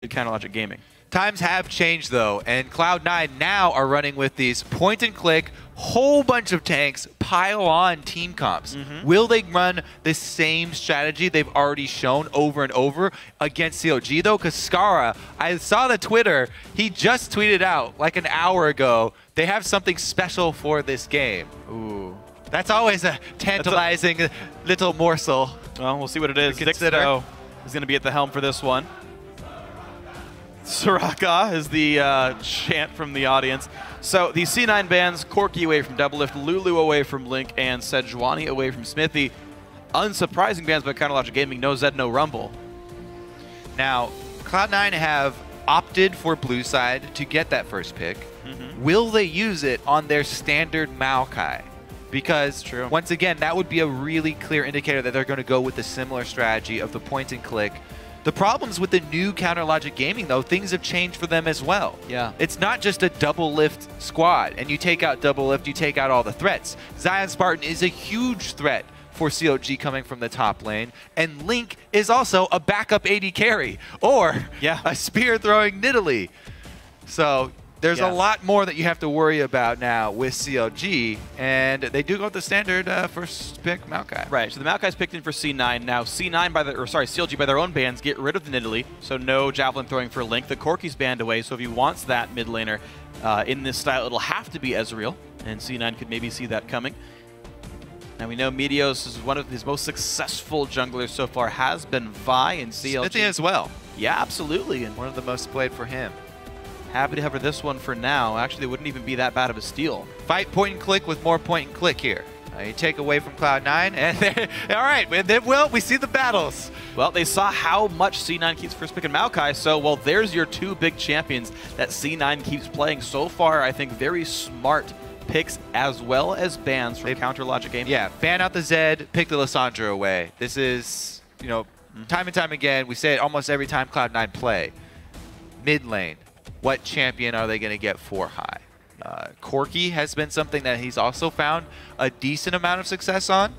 CLG Gaming. Times have changed though, and Cloud9 now are running with these point and click, whole bunch of tanks, pile on team comps. Will they run the same strategy they've already shown over and over against CLG though? Because Skara, I saw the Twitter, he just tweeted out like an hour ago, they have something special for this game. Ooh. That's always a tantalizing little morsel. Well, we'll see what it is. Dixito is going to be at the helm for this one. Soraka is the chant from the audience. So the C9 bans, Corki away from Doublelift, Lulu away from Link, and Sejuani away from Xmithie. Unsurprising bans by CLG Gaming, no Zed, no Rumble. Now, Cloud9 have opted for blue side to get that first pick. Will they use it on their standard Maokai? Because, once again, that would be a really clear indicator that they're going to go with a similar strategy of the point and click. The problems with the new CLG Gaming, though, things have changed for them as well. Yeah. It's not just a Doublelift squad, and you take out Doublelift, you take out all the threats. ZionSpartan is a huge threat for CLG coming from the top lane, and Link is also a backup AD carry, or a spear-throwing Nidalee. So there's a lot more that you have to worry about now with CLG, and they do go with the standard first pick Maokai. Right, so the Maokai's picked in for C9. Now C9 by the, or sorry, CLG by their own bans get rid of the Nidalee, so no javelin throwing for Link. The Corki's banned away, so if he wants that mid laner in this style, it'll have to be Ezreal, and C9 could maybe see that coming. Now we know Meteos is one of his most successful junglers so far, has been Vi and CLG. Xmithie as well. Yeah, absolutely. And one of the most played for him. Happy to have her this one for now. Actually, it wouldn't even be that bad of a steal. Fight point and click with more point and click here. You take away from Cloud9, and all right, well, we see the battles. Well, they saw how much C9 keeps first pick in Maokai, so, well, there's your two big champions that C9 keeps playing so far. I think very smart picks as well as bans from CLG Gaming. Yeah, ban out the Zed, pick the Lissandra away. This is, you know, time and time again, we say it almost every time Cloud9 play. Mid lane. What champion are they going to get for high? Corki has been something that he's also found a decent amount of success on.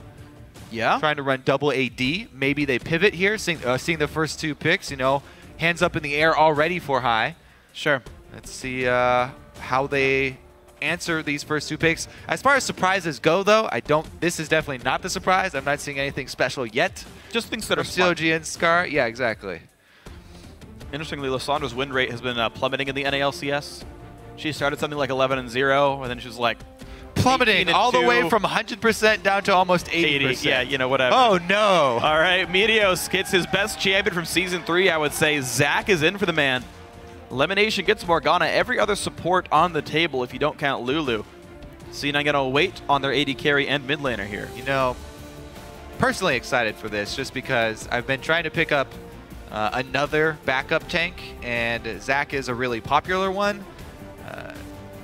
Yeah. Trying to run double AD. Maybe they pivot here, seeing the first two picks, you know, hands up in the air already for high. Sure. Let's see how they answer these first two picks. As far as surprises go, though, this is definitely not the surprise. I'm not seeing anything special yet. Just things that are CLG and Scar. Yeah, exactly. Interestingly, Lissandra's win rate has been plummeting in the NALCS. She started something like 11-0, and then she was like plummeting all the way from 100% down to almost 80%. Yeah, you know, whatever. Oh, no. All right, Meteos gets his best champion from Season 3, I would say. Zach is in for the man. LemonNation gets Morgana. Every other support on the table if you don't count Lulu. C9 going to wait on their AD carry and mid laner here. You know, personally excited for this just because I've been trying to pick up another backup tank, and Zach is a really popular one.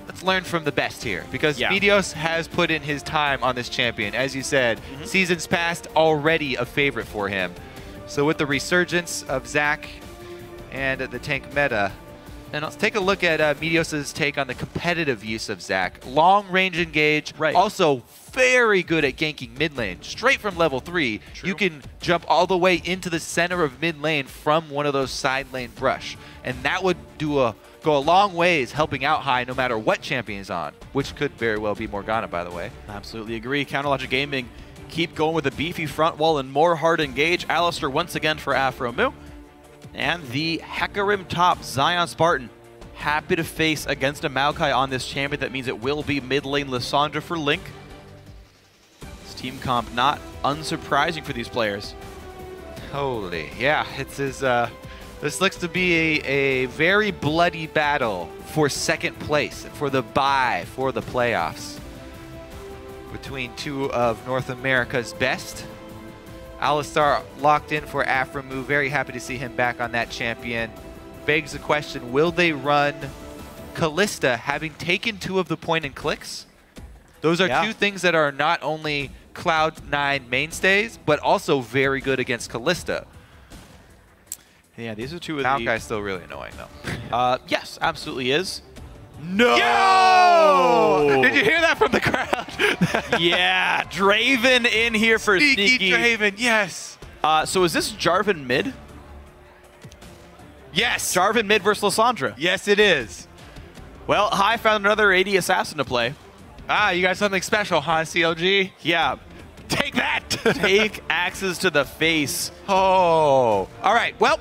Let's learn from the best here, because Meteos has put in his time on this champion. As you said, seasons past, already a favorite for him. So with the resurgence of Zach and the tank meta, and let's take a look at Meteos' take on the competitive use of Zach. Long range engage, also very good at ganking mid lane. Straight from level 3, you can jump all the way into the center of mid lane from one of those side lane brush. And that would go a long ways helping out high no matter what champion is on, which could very well be Morgana, by the way. Absolutely agree. CLG Gaming keep going with a beefy front wall and more hard engage. Alistar once again for Aphromoo. And the Hecarim top, ZionSpartan, happy to face against a Maokai on this champion. That means it will be mid lane Lissandra for Link. This team comp not unsurprising for these players. Holy, yeah, this looks to be a very bloody battle for second place, for the bye, for the playoffs. Between two of North America's best. Alistar locked in for Aphromoo. Very happy to see him back on that champion. Begs the question, will they run Kalista having taken two of the point and clicks? Those are two things that are not only Cloud9 mainstays, but also very good against Kalista. Yeah, these are two of Maokai's still really annoying, though. Yes, absolutely is. No! Yo! Did you hear that from the crowd? Yeah, Draven in here for sneaky. Draven, yes. So is this Jarvan mid? Yes. Jarvan mid versus Lissandra. Yes, it is. Well, High found another AD assassin to play. Ah, you got something special, huh, CLG? Yeah. Take that! Take axes to the face. Oh. All right, well,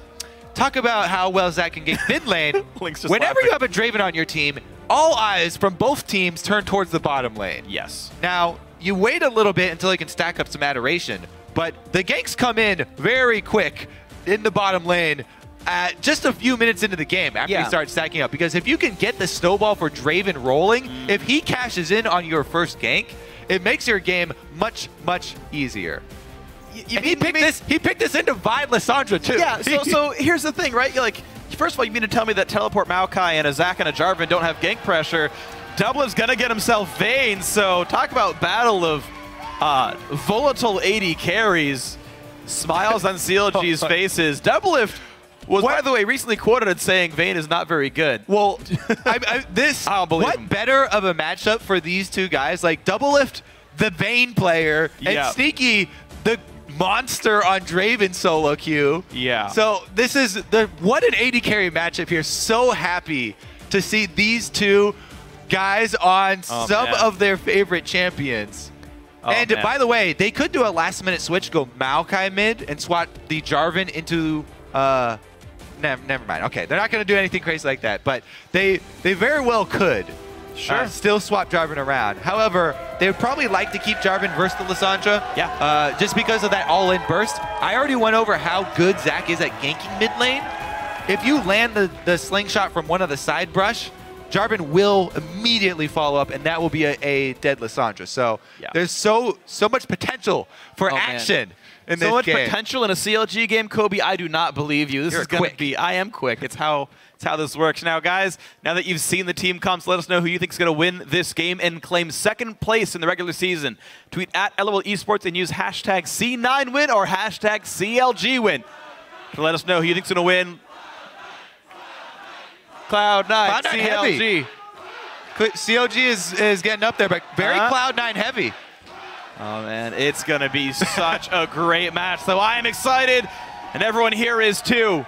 talk about how well Zach can get mid lane. Link's just Whenever laughing. you have a Draven on your team, all eyes from both teams turn towards the bottom lane. Yes. Now, you wait a little bit until he can stack up some adoration, but the ganks come in very quick in the bottom lane just a few minutes into the game after you start stacking up. Because if you can get the snowball for Draven rolling, if he cashes in on your first gank, it makes your game much, much easier. And he picked this into Vayne Lissandra too. Yeah, so here's the thing, right? You're like, first of all, you mean to tell me that teleport Maokai and a Zac and a Jarvan don't have gank pressure? Doublelift's gonna get himself Vayne, so talk about battle of volatile AD carries. Smiles on CLG's faces. Doublelift was, by the way, recently quoted as saying Vayne is not very good. Well, I don't believe what him. Better of a matchup for these two guys? Like Doublelift, the Vayne player, and Sneaky, the monster on Draven solo queue. Yeah. So this is what an AD carry matchup here. So happy to see these two guys on some of their favorite champions. And by the way, they could do a last-minute switch, go Maokai mid, and swap the Jarvan into never mind. Okay, they're not going to do anything crazy like that, but they very well could. Sure. Still swap Jarvan around. However, they would probably like to keep Jarvan versus the Lissandra. Yeah. Just because of that all-in burst. I already went over how good Zach is at ganking mid lane. If you land the slingshot from one of the side brush, Jarvan will immediately follow up, and that will be a dead Lissandra. So there's so much potential for action. In so much game. potential in a CLG game, Kobe. I do not believe you. This is going to be. I am quick. It's how this works. Now, guys, now that you've seen the team comps, let us know who you think is going to win this game and claim second place in the regular season. Tweet at LOL Esports and use hashtag C9win or hashtag CLGwin to let us know who you think is going to win. Cloud9, CLG. Heavy. CLG is getting up there, but very Cloud9 heavy. Oh, man, it's going to be such a great match. So I am excited, and everyone here is too.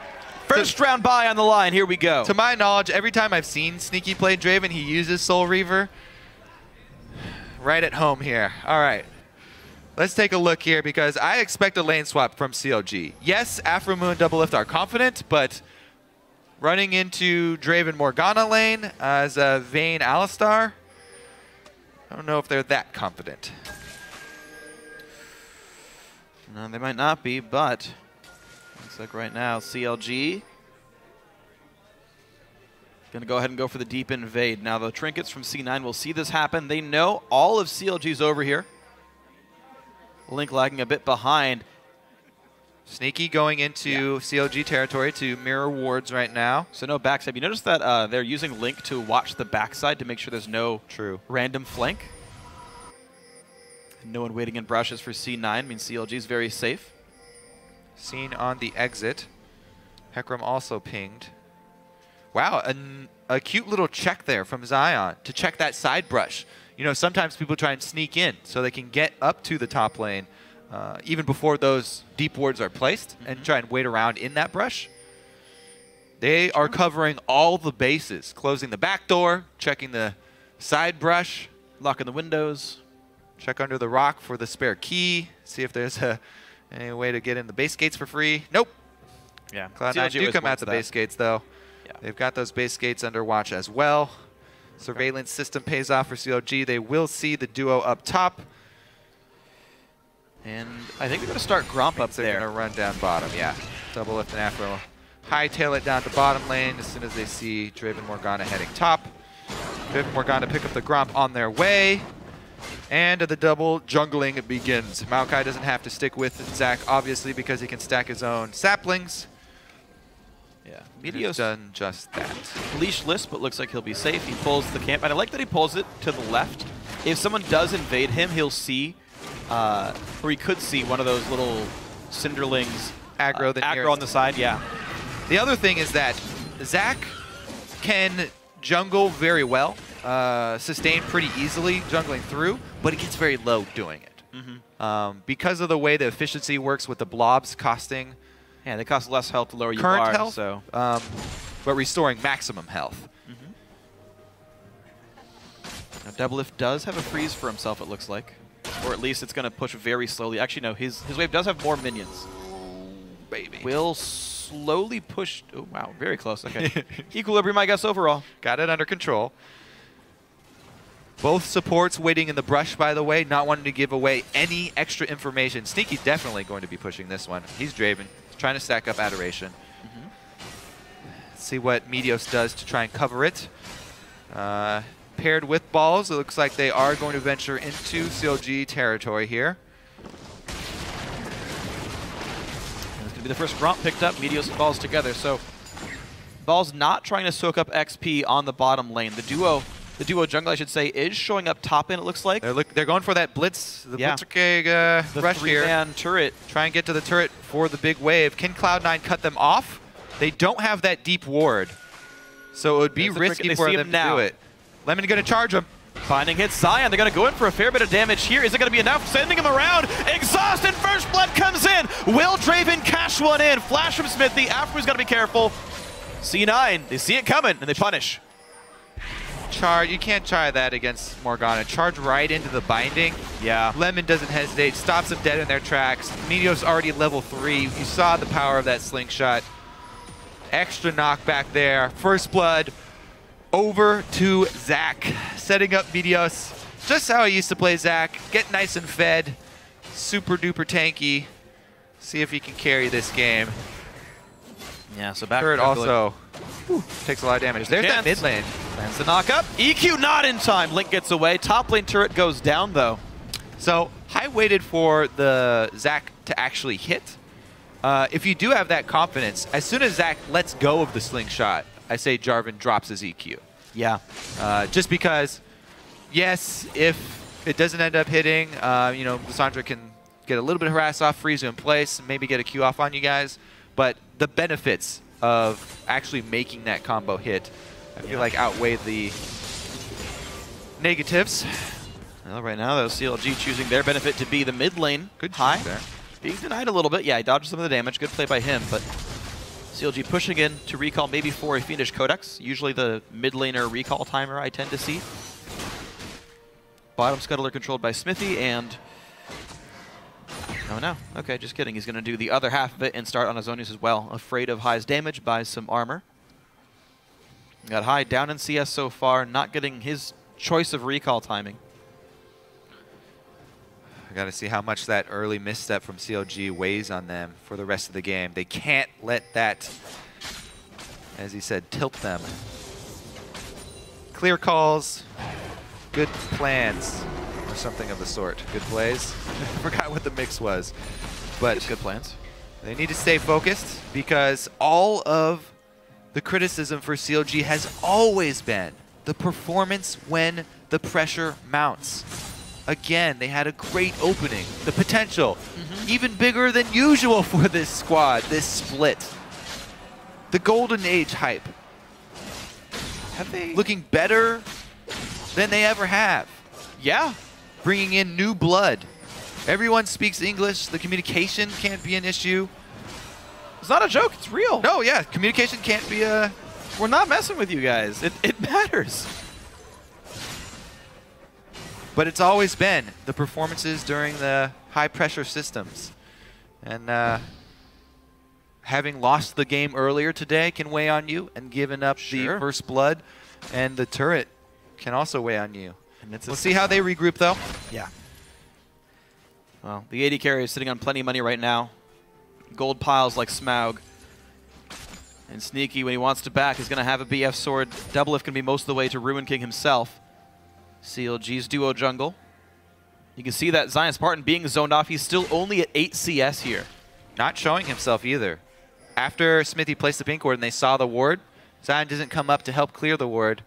First round bye on the line. Here we go. To my knowledge, every time I've seen Sneaky play Draven, he uses Soul Reaver. Right at home here. All right. Let's take a look here because I expect a lane swap from CLG. Yes, Aphromoo and Doublelift are confident, but running into Draven Morgana lane as a Vayne Alistar, I don't know if they're that confident. No, they might not be, but looks like right now CLG going to go ahead and go for the deep invade. Now the trinkets from C9 will see this happen. They know all of CLG's over here. Link lagging a bit behind. Sneaky going into CLG territory to mirror wards right now. So no backside. You notice that they're using Link to watch the backside to make sure there's no random flank. No one waiting in brushes for C9 means CLG is very safe. Seen on the exit. Hecarim also pinged. Wow, a cute little check there from Zion to check that side brush. You know, sometimes people try and sneak in so they can get up to the top lane even before those deep wards are placed and try and wait around in that brush. They are covering all the bases, closing the back door, checking the side brush, locking the windows. Check under the rock for the spare key. See if there's any way to get in the base gates for free. Nope. Yeah. Cloud9 do come out the base gates, though. Yeah. They've got those base gates under watch as well. Surveillance system pays off for CLG. They will see the duo up top. And I think they're going to start Gromp up there. They're going to run down bottom, yeah. Doublelift and Aphromoo hightail it down to bottom lane as soon as they see Draven Morgana heading top. Draven Morgana pick up the Gromp on their way. And the double jungling begins. Maokai doesn't have to stick with Zach, obviously, because he can stack his own saplings. Yeah, Meteos done just that. Leashless, but looks like he'll be safe. He pulls the camp, and I like that he pulls it to the left. If someone does invade him, he'll see, or he could see one of those little Cinderlings aggro on the side. Yeah. The other thing is that Zach can jungle very well. Sustain pretty easily jungling through, but it gets very low doing it. Because of the way the efficiency works with the blobs costing Yeah, they cost less health the lower you current are. health, so. but restoring maximum health. Now, Doublelift does have a freeze for himself, it looks like. Or at least it's going to push very slowly. Actually, no, his wave does have more minions. Baby. Will slowly push... Oh, wow, very close. Okay. Equilibrium, I guess, overall. Got it under control. Both supports waiting in the brush, by the way, not wanting to give away any extra information. Sneaky definitely going to be pushing this one. He's Draven. He's trying to stack up Adoration. See what Meteos does to try and cover it. Paired with balls, it looks like they are going to venture into CLG territory here. And it's going to be the first Gromp picked up, Meteos and Balls together. So Balls not trying to soak up XP on the bottom lane. The duo jungle, I should say, is showing up top in, it looks like. They're going for that blitz, the Blitzkrieg rush here. The 3-man turret. Try and get to the turret for the big wave. Can Cloud9 cut them off? They don't have that deep ward, so it would be risky for them to do it. Lemon going to charge him. Finding hits Zion. They're going to go in for a fair bit of damage here. Is it going to be enough? Sending him around. Exhaust and First Blood comes in. Will Draven cash one in? Flash from Xmithie. Aphroo's got to be careful. C9, they see it coming, and they punish. Charge. You can't try that against Morgana. Charge right into the binding. Yeah. Lemon doesn't hesitate. Stops them dead in their tracks. Meteos already level 3. You saw the power of that slingshot. Extra knockback there. First Blood over to Zach. Setting up Meteos. Just how I used to play Zach. Get nice and fed. Super duper tanky. See if he can carry this game. Yeah, so back Turret also takes a lot of damage. There's that mid lane. Lands the knock up. EQ not in time. Link gets away. Top lane turret goes down though. So I waited for the Zach to actually hit. If you do have that confidence, as soon as Zach lets go of the slingshot, I say Jarvan drops his EQ. Yeah. Just because, yes, if it doesn't end up hitting, you know, Lissandra can get a little bit harassed off, freeze you in place, maybe get a Q off on you guys. But the benefits of actually making that combo hit, I feel like outweigh the negatives. Well, right now, though, CLG choosing their benefit to be the mid lane. Good high. there. Being denied a little bit. Yeah, he dodged some of the damage. Good play by him, but CLG pushing in to recall maybe for a Fiendish Codex. Usually the mid laner recall timer I tend to see. Bottom scuttler controlled by Xmithie, and oh no, okay, just kidding. He's going to do the other half of it and start on Azonius as well. Afraid of High's damage, buys some armor. Got High down in CS so far, not getting his choice of recall timing. I got to see how much that early misstep from CLG weighs on them for the rest of the game. They can't let that, as he said, tilt them. Clear calls, good plans, or something of the sort. Good plays. Forgot what the mix was. But good plans. They need to stay focused because all of the criticism for CLG has always been the performance when the pressure mounts. Again, they had a great opening. The potential, even bigger than usual for this squad, this split. The Golden Age hype. Have they? Looking better than they ever have. Yeah. Bringing in new blood. Everyone speaks English. The communication can't be an issue. It's not a joke. It's real. No, yeah. Communication can't be a... We're not messing with you guys. It matters. But it's always been the performances during the high-pressure systems. And having lost the game earlier today can weigh on you, and giving up the first blood and the turret can also weigh on you. And we'll see how they regroup, though. Yeah. Well, the AD carry is sitting on plenty of money right now. Gold piles like Smaug. And Sneaky, when he wants to back, is going to have a BF sword. Doublelift can be most of the way to Ruin King himself. CLG's duo jungle. You can see that ZionSpartan being zoned off. He's still only at 8 CS here. Not showing himself either. After Xmithie placed the pink ward and they saw the ward, Zion doesn't come up to help clear the ward.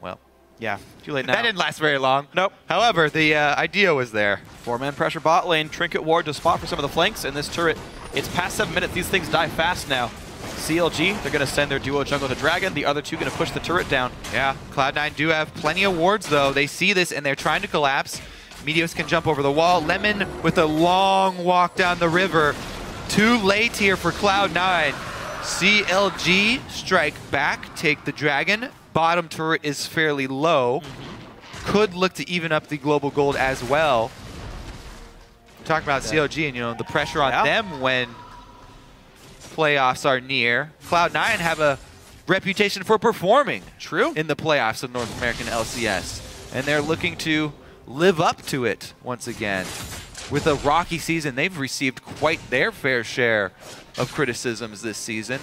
Well, yeah, too late now. That didn't last very long. Nope. However, the idea was there. 4-man pressure bot lane. Trinket ward to spot for some of the flanks. And this turret, it's past 7 minutes. These things die fast now. CLG, they're going to send their duo jungle to Dragon. The other two going to push the turret down. Yeah, Cloud9 do have plenty of wards, though. They see this, and they're trying to collapse. Meteos can jump over the wall. Lemon with a long walk down the river. Too late here for Cloud9. CLG strike back, take the dragon. Bottom turret is fairly low. Could look to even up the global gold as well. Talking about CLG and, you know, the pressure on them when playoffs are near. Cloud9 have a reputation for performing in the playoffs of North American LCS. And they're looking to live up to it once again. With a rocky season, they've received quite their fair share of criticisms this season.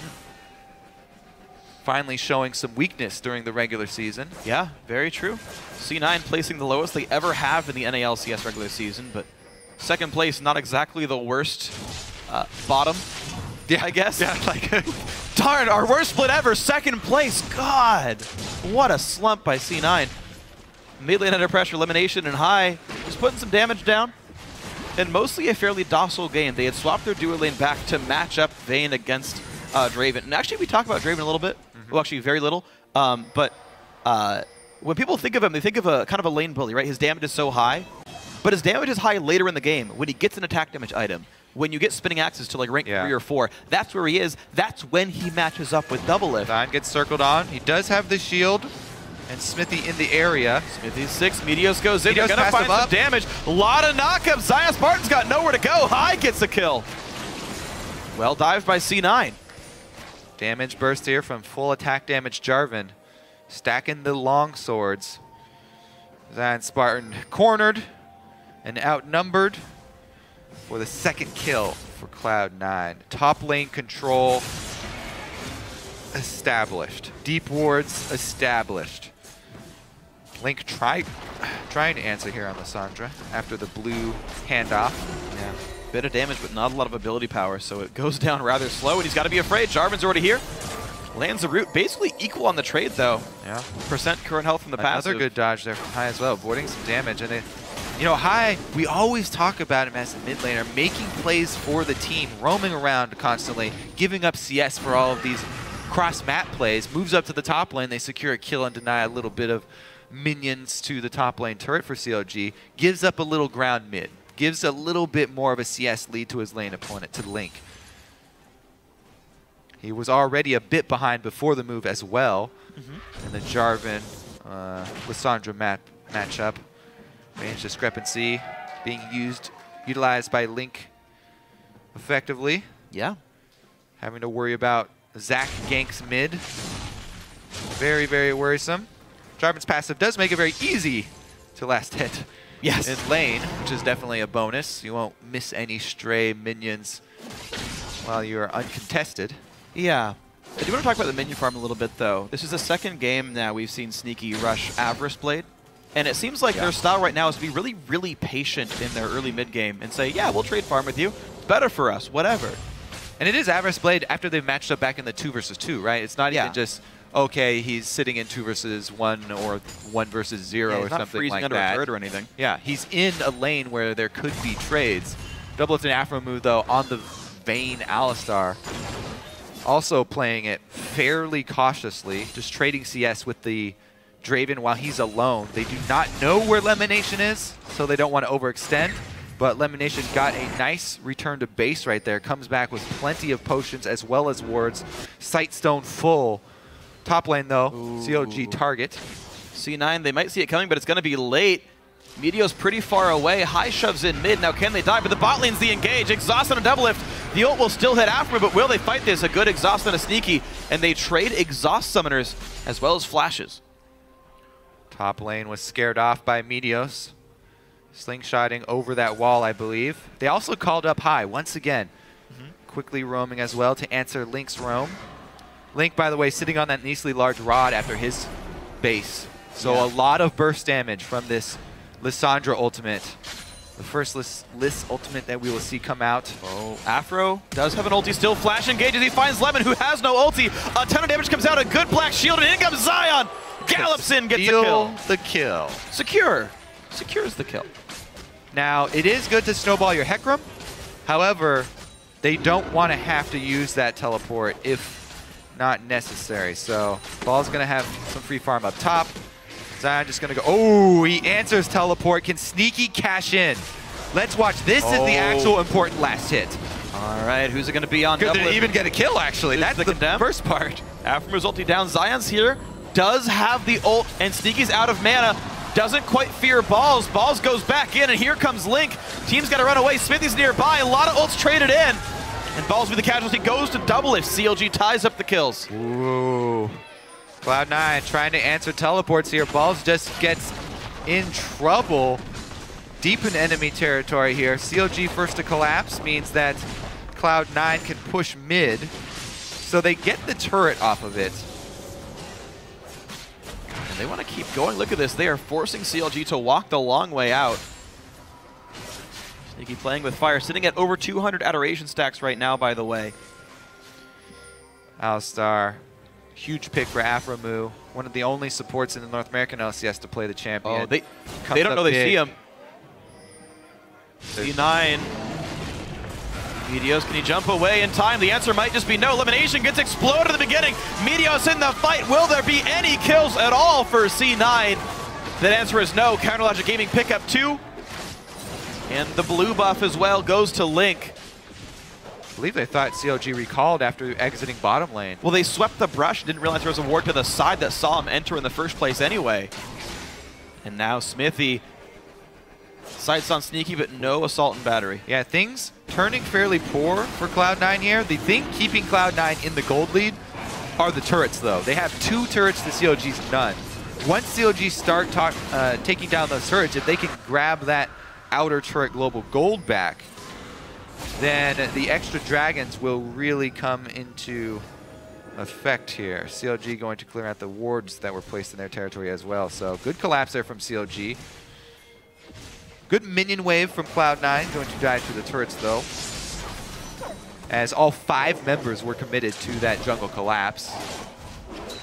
Finally showing some weakness during the regular season. Yeah, very true. C9 placing the lowest they ever have in the NALCS regular season, but second place, not exactly the worst bottom, I guess. Yeah, like, darn, our worst split ever, second place. God, what a slump by C9. Mid lane under pressure, LemonNation and High, just putting some damage down. And mostly a fairly docile game. They had swapped their duo lane back to match up Vayne against Draven. And actually, we talk about Draven a little bit. Well, actually, very little. But when people think of him, they think of a kind of a lane bully, right? His damage is so high. But his damage is high later in the game when he gets an attack damage item. When you get spinning axes to like rank 3 or 4, that's where he is. That's when he matches up with Doublelift. Zion gets circled on. He does have the shield. And Xmithie in the area. Xmithie's 6. Meteos goes in. Meteos They're going to find some damage. A lot of knockups. ZionSpartan's got nowhere to go. High gets the kill. Well dived by C9. Damage burst here from full attack damage Jarvan. Stacking the long swords. ZionSpartan cornered and outnumbered for the second kill for Cloud9. Top lane control established. Deep wards established. Link trying to answer here on Lissandra after the blue handoff. Yeah, bit of damage, but not a lot of ability power, so it goes down rather slow, and he's got to be afraid. Jarvan's already here. Lands the root, basically equal on the trade, though. Yeah. Percent current health from the passive. Another good dodge there from High as well, avoiding some damage. And you know, High, we always talk about him as a mid laner, making plays for the team, roaming around constantly, giving up CS for all of these cross-map plays, moves up to the top lane, they secure a kill and deny a little bit of minions to the top lane turret for CLG, gives up a little ground mid, gives a little bit more of a CS lead to his lane opponent, to Link. He was already a bit behind before the move as well. And the Jarvan, Lissandra matchup. Range discrepancy being utilized by Link effectively. Yeah. Having to worry about Zac ganks mid. Very, very worrisome. Jarvan's passive does make it very easy to last hit in lane, which is definitely a bonus. You won't miss any stray minions while you're uncontested. Yeah. I do want to talk about the minion farm a little bit, though. This is the second game now we've seen Sneaky rush Avarice Blade. And it seems like their style right now is to be really, really patient in their early mid game and say, yeah, we'll trade farm with you. It's better for us, whatever. And it is Avarice Blade after they've matched up back in the 2 versus 2, right? It's not even just, okay, he's sitting in 2 versus 1 or 1 versus 0 or something like under that. A turret or anything. Yeah, he's in a lane where there could be trades. Doublelift and Aphromoo, though, on the Vayne Alistar. Also playing it fairly cautiously, just trading CS with the Draven while he's alone. They do not know where LemonNation is, so they don't want to overextend. But LemonNation got a nice return to base right there. Comes back with plenty of potions as well as wards. Sightstone full. Top lane, though, CLG target. C9, they might see it coming, but it's going to be late. Meteos pretty far away. High shoves in mid. Now can they die? But the bot lane's the engage. Exhaust on a Doublelift. The ult will still hit Aphromoo, but will they fight this? A good exhaust on a Sneaky. And they trade exhaust summoners as well as flashes. Top lane was scared off by Meteos. Slingshotting over that wall, I believe. They also called up High once again. Quickly roaming as well to answer Link's roam. Link, by the way, sitting on that nicely large rod after his base. So a lot of burst damage from this Lissandra ultimate. The first Liss ultimate that we will see come out. Aphro does have an ulti still. Flash engages. He finds Lemon, who has no ulti. A ton of damage comes out. A good black shield, and in comes Zion. Gallops in, gets the kill. Secure. Secures the kill. Now, it is good to snowball your Hecarim. However, they don't want to have to use that teleport if not necessary. So, Ball's going to have some free farm up top. Zion just going to go. Oh, he answers teleport. Can Sneaky cash in? Let's watch. This is the actual important last hit. All right, who's it going to be on? Good to even get a kill, actually. That's the first part. Aphromoo's ulti down. Zion's here. Does have the ult, and Sneaky's out of mana. Doesn't quite fear Balls. Balls goes back in, and here comes Link. Team's got to run away. Xmithie's nearby. A lot of ults traded in. And Balls with the casualty goes to Doublelift. CLG ties up the kills. Ooh. Cloud9 trying to answer teleports here. Balls just gets in trouble. Deep in enemy territory here. CLG first to collapse means that Cloud9 can push mid. So they get the turret off of it. And they want to keep going. Look at this. They are forcing CLG to walk the long way out. Sneaky playing with fire. Sitting at over 200 adoration stacks right now, by the way. Alistar. Huge pick for Aphromoo. One of the only supports in the North American LCS to play the champion. Oh, they don't know they see him. C9. Meteos, can he jump away in time? The answer might just be no. LemonNation gets exploded at the beginning. Meteos in the fight. Will there be any kills at all for C9? That answer is no. CLG Gaming pick up 2. And the blue buff as well goes to Link. I believe they thought CLG recalled after exiting bottom lane. Well, they swept the brush. Didn't realize there was a ward to the side that saw him enter in the first place anyway. And now Xmithie sights on Sneaky, but no assault and battery. Yeah, things turning fairly poor for Cloud9 here. The thing keeping Cloud9 in the gold lead are the turrets, though. They have 2 turrets to CLG's none. Once CLG start taking down those turrets, if they can grab that outer turret global gold back, then the extra dragons will really come into effect here. CLG going to clear out the wards that were placed in their territory as well. So good collapse there from CLG. Good minion wave from Cloud9, going to die to the turrets though, as all 5 members were committed to that jungle collapse.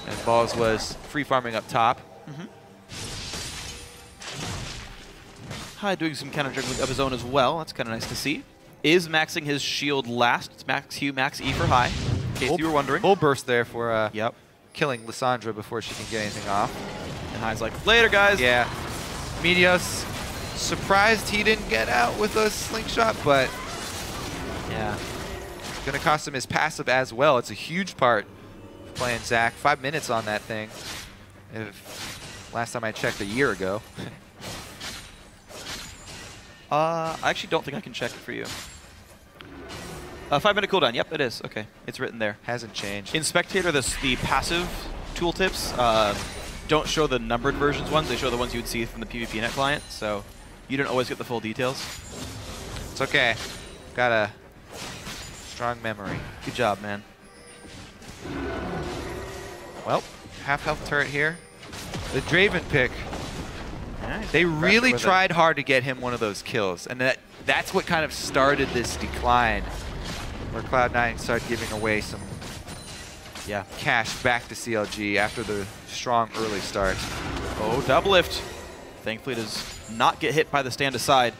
And Balls was free farming up top. Hi, doing some counter juggling of his own as well. That's kind of nice to see. Is maxing his shield last. It's max Q, max E for high, in case you were wondering. Full burst there for killing Lissandra before she can get anything off. And High's like, later, guys. Yeah. Meteos, surprised he didn't get out with a slingshot, but yeah, gonna cost him his passive as well. It's a huge part of playing Zach. 5 minutes on that thing. Last time I checked, a year ago. I actually don't think I can check it for you. 5-minute cooldown. Yep, it is. Okay, it's written there. Hasn't changed. In Spectator, the passive tooltips don't show the numbered versions ones. They show the ones you would see from the PvPnet client, so you don't always get the full details. It's okay. Got a strong memory. Good job, man. Well, half health turret here. The Draven pick. Nice. They really tried hard to get him one of those kills, and that's what kind of started this decline, where Cloud9 started giving away some cash back to CLG after the strong early start. Oh, Doublelift. Thankfully it does not get hit by the stand aside.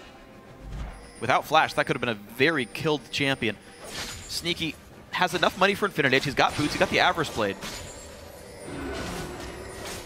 Without Flash, that could have been a very killed champion. Sneaky has enough money for Infinity Edge. He's got boots, he's got the Avarice Blade.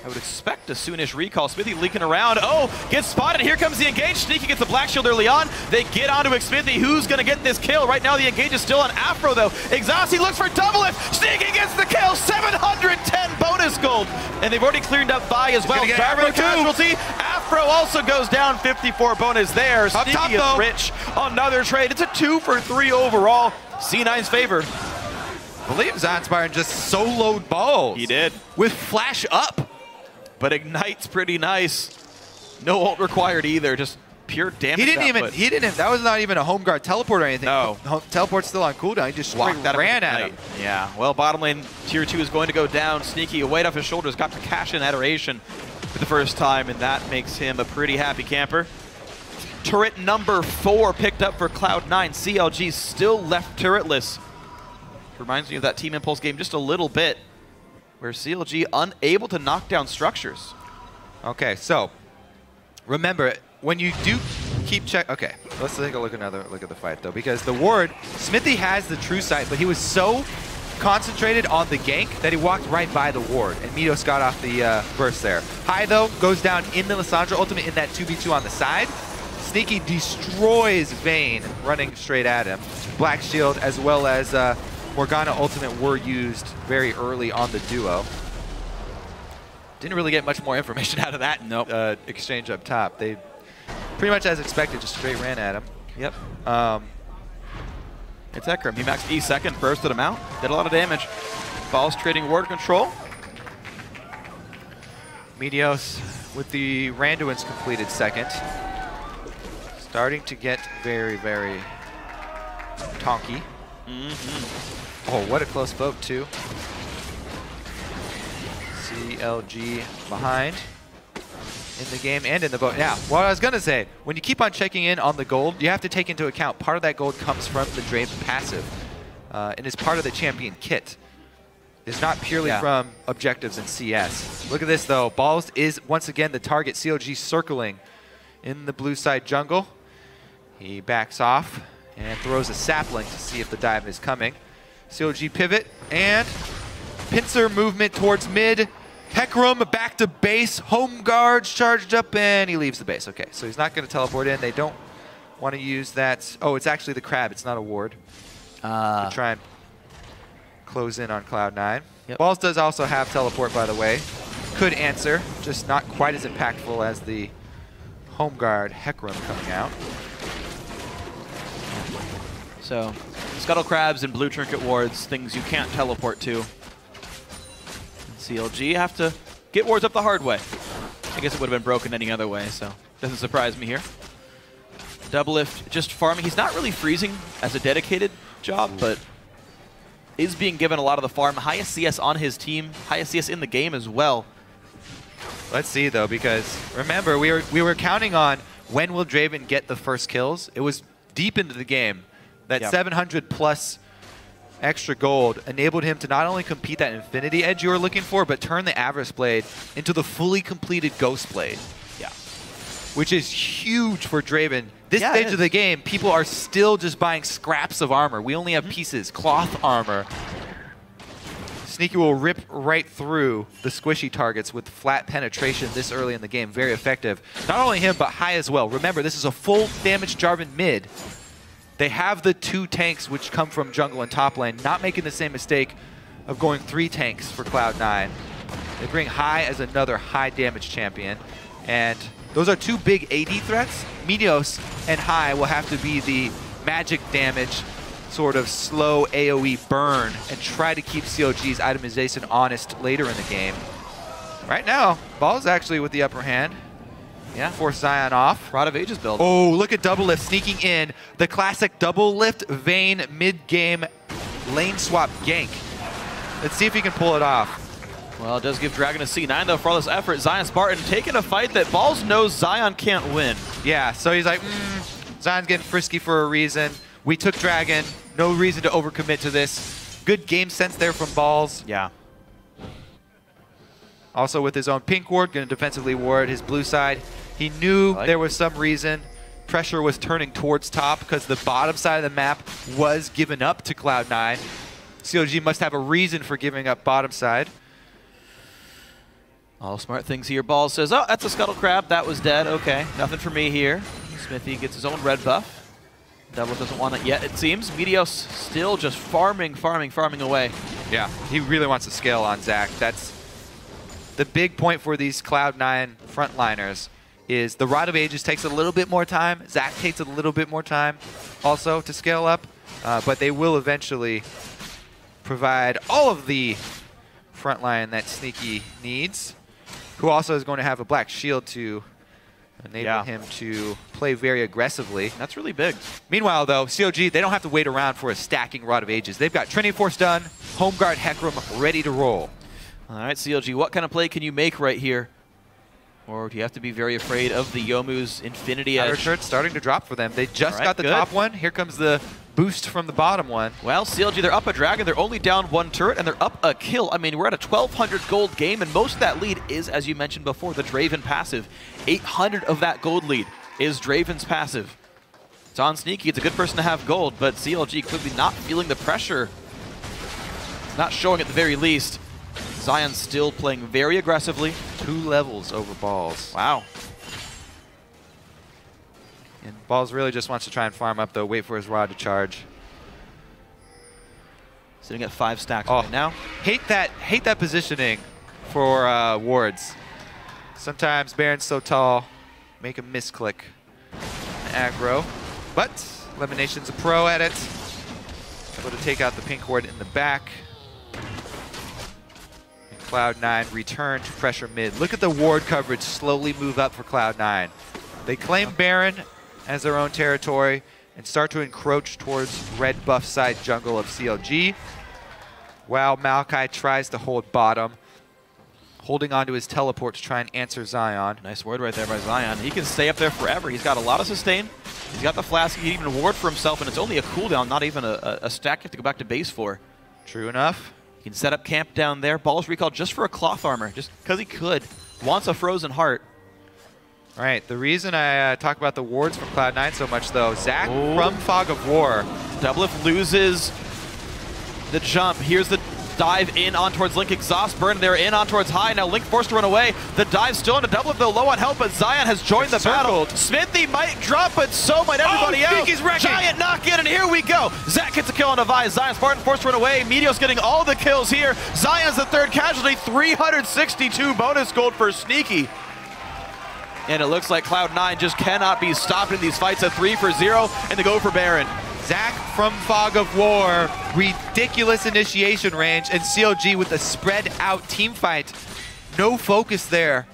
I would expect a soonish recall. Xmithie leaking around. Oh, gets spotted. Here comes the engage. Sneaky gets the black shield early on. They get onto Xmithie. Who's going to get this kill? Right now, the engage is still on Aphro, though. Xmithie looks for Doublelift. Sneaky gets the kill. 710 bonus gold. And they've already cleared up Vi as well. Jarvan casualty. Aphro also goes down. 54 bonus there. Sneaky is rich. Another trade. It's a 2 for 3 overall. C9's favor. I believe ZionSpartan just soloed Balls. He did. With Flash up. But Ignite's pretty nice. No ult required either, just pure damage. He didn't that was not even a home guard teleport or anything. No. Teleport's still on cooldown. He just straight ran at him. Yeah, well, bottom lane tier 2 is going to go down. Sneaky, a weight off his shoulders, got to cash in Adoration for the first time, and that makes him a pretty happy camper. Turret number 4 picked up for Cloud9. CLG still left turretless. Reminds me of that Team Impulse game just a little bit, where CLG unable to knock down structures. Okay, so remember, when you do keep check, okay, let's take a look at the fight though, because the ward, Xmithie has the true sight, but he was so concentrated on the gank that he walked right by the ward, and Meteos got off the burst there. High though goes down in the Lissandra ultimate in that 2v2 on the side. Sneaky destroys Vayne running straight at him. Black Shield as well as Morgana Ultimate were used very early on the duo. Didn't really get much more information out of that exchange up top. They pretty much as expected, just straight ran at him. Yep. It's Hecarim. He maxed E second, bursted him out, did a lot of damage. Balls trading ward control. Meteos with the Randuin's completed second. Starting to get very, very tonky. Oh, what a close vote, too. CLG behind in the game and in the vote. Yeah, what I was going to say, when you keep on checking in on the gold, you have to take into account part of that gold comes from the Draven passive and is part of the champion kit. It's not purely from objectives in CS. Look at this, though. Balls is, once again, the target. CLG circling in the blue side jungle. He backs off and throws a sapling to see if the dive is coming. CLG pivot and pincer movement towards mid. Hecarim back to base. Home guards charged up and he leaves the base. Okay, so he's not going to teleport in. They don't want to use that. Oh, it's actually the crab. It's not a ward. To try and close in on Cloud9. Yep. Balls does also have teleport, by the way. Could answer, just not quite as impactful as the home guard Hecarim coming out. So, Scuttle Crabs and Blue Trinket wards, things you can't teleport to. And CLG have to get wards up the hard way. I guess it would have been broken any other way, so doesn't surprise me here. Doublelift just farming. He's not really freezing as a dedicated job, but is being given a lot of the farm. Highest CS on his team, highest CS in the game as well. Let's see, though, because remember, we were counting on when will Draven get the first kills. It was deep into the game. That 700 plus extra gold enabled him to not only compete that Infinity Edge you were looking for, but turn the Avarice Blade into the fully completed Ghost Blade. Yeah. Which is huge for Draven. This stage of the game, people are still just buying scraps of armor. We only have pieces, cloth armor. Sneaky will rip right through the squishy targets with flat penetration this early in the game. Very effective. Not only him, but High as well. Remember, this is a full damage Jarvan mid. They have the 2 tanks which come from jungle and top lane, not making the same mistake of going 3 tanks for Cloud9. They bring High as another high damage champion. And those are 2 big AD threats. Meteos and High will have to be the magic damage, sort of slow AoE burn, and try to keep CLG's itemization honest later in the game. Right now, Ball's actually with the upper hand. Yeah. Force Zion off. Rod of Ages build. Oh, look at Doublelift sneaking in. The classic Doublelift Vayne mid-game lane swap gank. Let's see if he can pull it off. Well, it does give Dragon a C9, though, for all this effort. ZionSpartan taking a fight that Balls knows Zion can't win. Yeah, so he's like, Zion's getting frisky for a reason. We took Dragon. No reason to overcommit to this. Good game sense there from Balls. Yeah. Also with his own pink ward, going to defensively ward his blue side. He knew there was some reason pressure was turning towards top because the bottom side of the map was given up to Cloud9. CLG must have a reason for giving up bottom side. All smart things here. Ball says, oh, that's a Scuttle Crab. That was dead. Okay, nothing for me here. Xmithie gets his own red buff. Double doesn't want it yet, it seems. Meteos still just farming away. Yeah, he really wants to scale on Zach. That's the big point for these Cloud9 frontliners is the Rod of Ages takes a little bit more time. Zach takes a little bit more time also to scale up, but they will eventually provide all of the frontline that Sneaky needs, who also is going to have a black shield to enable him to play very aggressively. That's really big. Meanwhile, though, CLG, they don't have to wait around for a stacking Rod of Ages. They've got Trinity Force done, Home Guard Hecarim ready to roll. All right, CLG, what kind of play can you make right here? Or do you have to be very afraid of the Youmuu's Infinity Edge? Outer Shirt's starting to drop for them. They just got the top one. Here comes the boost from the bottom one. Well, CLG, they're up a dragon. They're only down 1 turret, and they're up a kill. I mean, we're at a 1,200 gold game, and most of that lead is, as you mentioned before, the Draven passive. 800 of that gold lead is Draven's passive. It's on Sneaky. It's a good person to have gold, but CLG clearly not feeling the pressure. It's not showing at the very least. Zion's still playing very aggressively. 2 levels over Balls. Wow. And Balls really just wants to try and farm up, though, wait for his Rod to charge. Sitting at 5 stacks right now. Hate that positioning for wards. Sometimes Baron's so tall, make a misclick. Aggro, but LemonNation's a pro at it. Able to take out the pink ward in the back. And Cloud9 return to pressure mid. Look at the ward coverage slowly move up for Cloud9. They claim Baron as their own territory and start to encroach towards red buff side jungle of CLG, while Maokai tries to hold bottom, holding onto his teleport to try and answer Zion. Nice ward right there by Zion. He can stay up there forever. He's got a lot of sustain. He's got the flask. He can even ward for himself, and it's only a cooldown, not even a stack you have to go back to base for. True enough. He can set up camp down there. Ball's recalled just for a cloth armor, just because he could. Wants a frozen heart. All right, the reason I talk about the wards from Cloud9 so much, though, Zach from Fog of War. Doublelift loses the jump. Here's the dive in on towards Link. Exhaust burn. They're in on towards high. Now Link forced to run away. The dive still into Doublelift, though low on health, but Zion has joined the battle. Xmithie might drop, but so might everybody else. Giant knock in, and here we go. Zach gets a kill on a Device. ZionSpartan forced to run away. Meteos getting all the kills here. Zion's the third casualty. 362 bonus gold for Sneaky. And it looks like Cloud9 just cannot be stopped in these fights. A 3 for 0, and they go for Baron. Zach from Fog of War, ridiculous initiation range, and CLG with a spread out team fight. No focus there.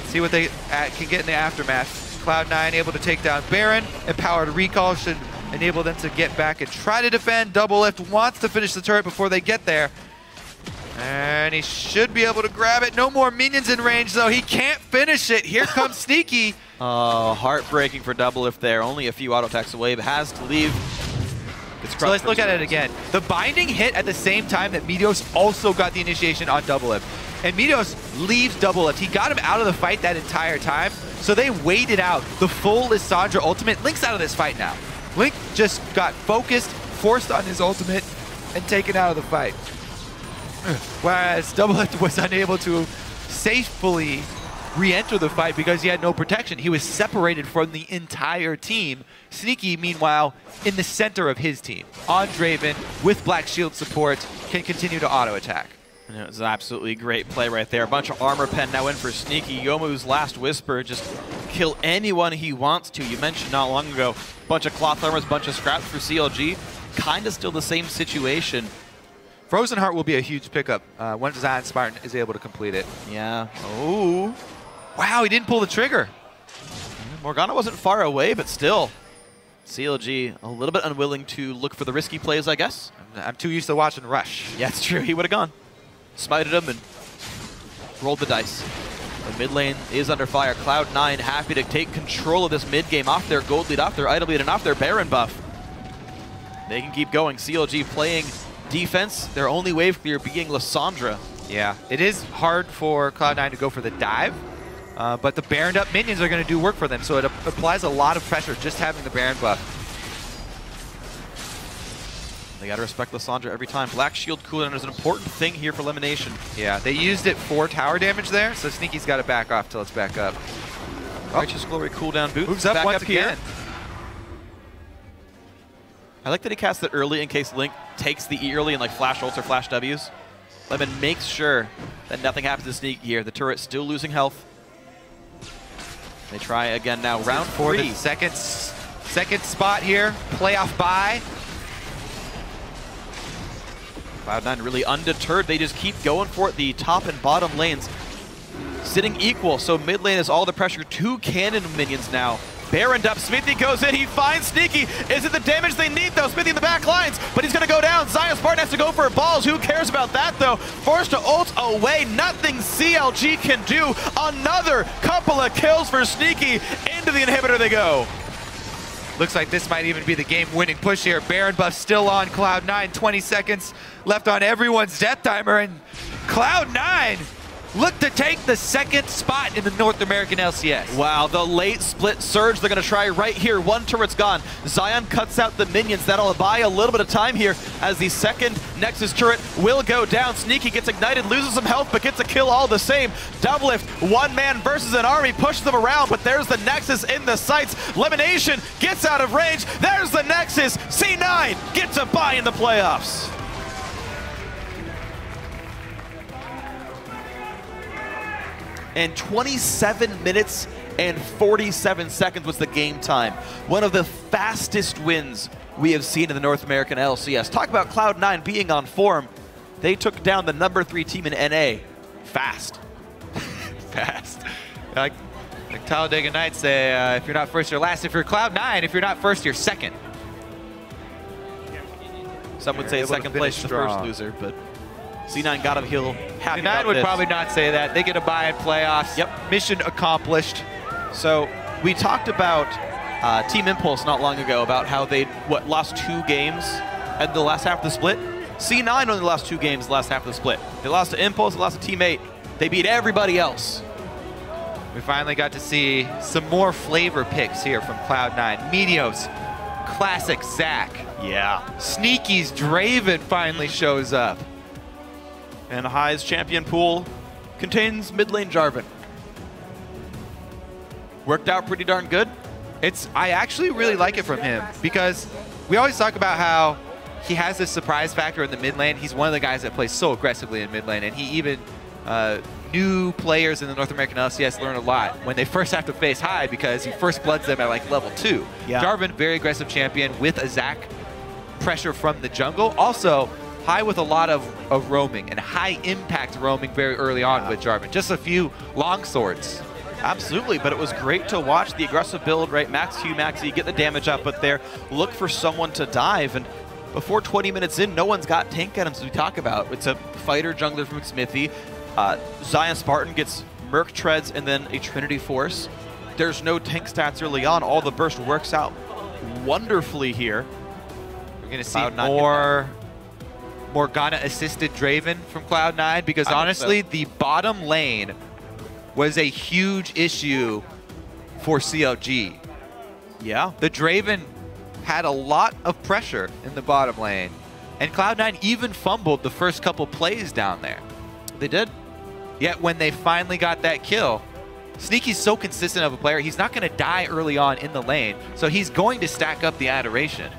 See what they can get in the aftermath. Cloud9 able to take down Baron. Empowered recall should enable them to get back and try to defend. Doublelift wants to finish the turret before they get there. And he should be able to grab it. No more minions in range, though. He can't finish it. Here comes Sneaky. Oh, heartbreaking for Doublelift there. Only a few auto attacks away, but has to leave. So let's look at it again. The binding hit at the same time that Meteos also got the initiation on Doublelift. And Meteos leaves Doublelift. He got him out of the fight that entire time, so they waited out the full Lissandra ultimate. Link's out of this fight now. Link just got focused, forced on his ultimate, and taken out of the fight. Whereas Doublelift was unable to safely re-enter the fight because he had no protection. He was separated from the entire team. Sneaky, meanwhile, in the center of his team. On Draven, with Black Shield support, can continue to auto-attack. It was an absolutely great play right there. A bunch of armor pen now in for Sneaky. Youmuu's last whisper, just kill anyone he wants to. You mentioned not long ago, bunch of cloth armors, bunch of scraps for CLG. Kind of still the same situation. Frozen Heart will be a huge pickup once ZionSpartan is able to complete it. Yeah. Oh. Wow, he didn't pull the trigger. Morgana wasn't far away, but still. CLG a little bit unwilling to look for the risky plays, I guess. I'm too used to watching Rush. Yeah, it's true. He would have gone. Smited him and rolled the dice. The mid lane is under fire. Cloud9 happy to take control of this mid game off their gold lead, off their item lead, and off their Baron buff. They can keep going. CLG playing defense, their only wave clear being Lissandra. Yeah, it is hard for Cloud9 to go for the dive, but the Baroned up minions are going to do work for them, so it applies a lot of pressure just having the Baron buff. They got to respect Lissandra every time. Black Shield cooldown is an important thing here for LemonNation. Yeah, they used it for tower damage there, so Sneaky's got to back off till it's back up. Righteous Glory cooldown boot. Moves up back once up again. Here. I like that he cast it early in case Link takes the E early and like flash ults or flash Ws. Lemon makes sure that nothing happens to Sneaky here. The turret's still losing health. They try again now. Round 3. The second spot here. Playoff bye. Cloud9 really undeterred. They just keep going for it. The top and bottom lanes sitting equal. So mid lane is all the pressure. 2 cannon minions now. Baroned up, Xmithie goes in, he finds Sneaky. Is it the damage they need though? Xmithie in the back lines, but he's gonna go down. ZionSpartan has to go for balls. Who cares about that though? Forced to ult away, nothing CLG can do. Another couple of kills for Sneaky. Into the inhibitor they go. Looks like this might even be the game-winning push here. Baron buff still on Cloud9, 20 seconds left on everyone's death timer, and Cloud9 look to take the second spot in the North American LCS. Wow, the late split surge they're going to try right here. One turret's gone. Zion cuts out the minions. That'll buy a little bit of time here as the second Nexus turret will go down. Sneaky gets ignited, loses some health, but gets a kill all the same. Doublelift, one man versus an army, pushes them around, but there's the Nexus in the sights. LemonNation gets out of range. There's the Nexus. C9 gets a buy in the playoffs. And 27 minutes and 47 seconds was the game time. One of the fastest wins we have seen in the North American LCS. Talk about Cloud9 being on form. They took down the #3 team in NA. Fast. Fast. Like Talladega Nights say, if you're not first, you're last. If you're Cloud9, if you're not first, you're second. Some would say second place is the first loser, but C9 got him heel. C9 would probably not say that. They get a bye in playoffs. Yep. Mission accomplished. So we talked about Team Impulse not long ago about how they lost 2 games at the last half of the split. C9 only lost 2 games the last half of the split. They lost to Impulse, they lost to Team 8. They beat everybody else. We finally got to see some more flavor picks here from Cloud9. Meteos, classic Zac. Yeah. Sneaky's Draven finally shows up. And High's champion pool contains mid lane Jarvan. Worked out pretty darn good. I actually really like it from him because we always talk about how he has this surprise factor in the mid lane. He's one of the guys that plays so aggressively in mid lane, and he even new players in the North American LCS learn a lot when they first have to face High because he first bloods them at like level 2. Yeah. Jarvan, very aggressive champion with a Zac pressure from the jungle. Also, High with a lot of roaming and high impact roaming very early on with Jarvan. Just a few long swords. Absolutely, but it was great to watch the aggressive build, right? Max Q, Max E, get the damage up, but there, look for someone to dive. And before 20 minutes in, no one's got tank items we talk about. It's a fighter jungler from Xmithie. ZionSpartan gets Merc Treads and then a Trinity Force. There's no tank stats early on. All the burst works out wonderfully here. We're going to see more Morgana-assisted Draven from Cloud9 because honestly, the bottom lane was a huge issue for CLG. Yeah. The Draven had a lot of pressure in the bottom lane, and Cloud9 even fumbled the first couple plays down there. They did. Yet when they finally got that kill, Sneaky's so consistent of a player, he's not going to die early on in the lane, so he's going to stack up the adoration.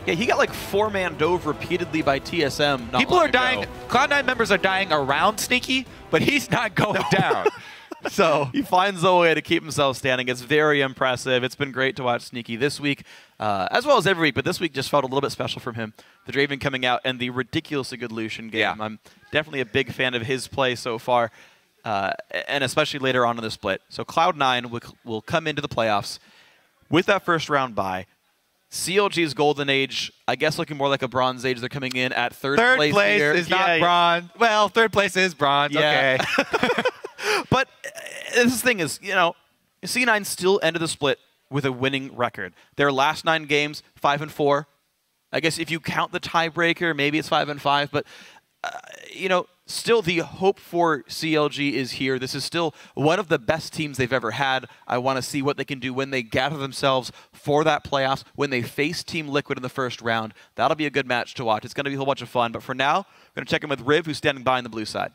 Yeah, he got like 4-man dove repeatedly by TSM. People are dying. Cloud9 members are dying around Sneaky, but he's not going down. So he finds a way to keep himself standing. It's very impressive. It's been great to watch Sneaky this week, as well as every week, but this week just felt a little bit special from him. The Draven coming out and the ridiculously good Lucian game. Yeah. I'm definitely a big fan of his play so far, and especially later on in the split. So Cloud9 will come into the playoffs with that first round bye. CLG's Golden Age, I guess looking more like a Bronze Age. They're coming in at third place. Third place here. is not bronze. Well, third place is bronze. Yeah. Okay. But this thing is, you know, C9 still ended the split with a winning record. Their last 9 games, 5-4. I guess if you count the tiebreaker, maybe it's 5-5. But, you know, still the hope for CLG is here. This is still one of the best teams they've ever had. I want to see what they can do when they gather themselves for that playoffs, when they face Team Liquid in the first round. That'll be a good match to watch. It's going to be a whole bunch of fun. But for now, we're going to check in with Riv, who's standing by on the blue side.